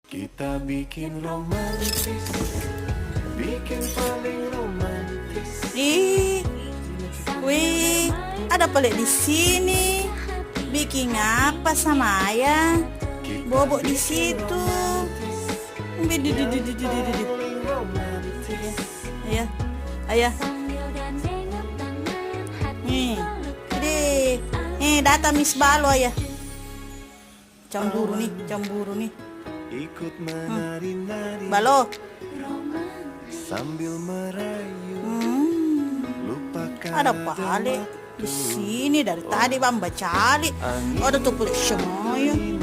Kita bikin romantis, bikin paling romantis. Ih, wih, ada pelik di sini. Bikin apa sama ayah? Bobok di situ. Ayah, ayah. Nih, datang Miss Balo ayah. Cemburu nih. Ikut menari-nari Balo. sambil merayu. Lupakan Ada balik di sini dari tadi Bamba cari. Ada tuh pelik semuanya.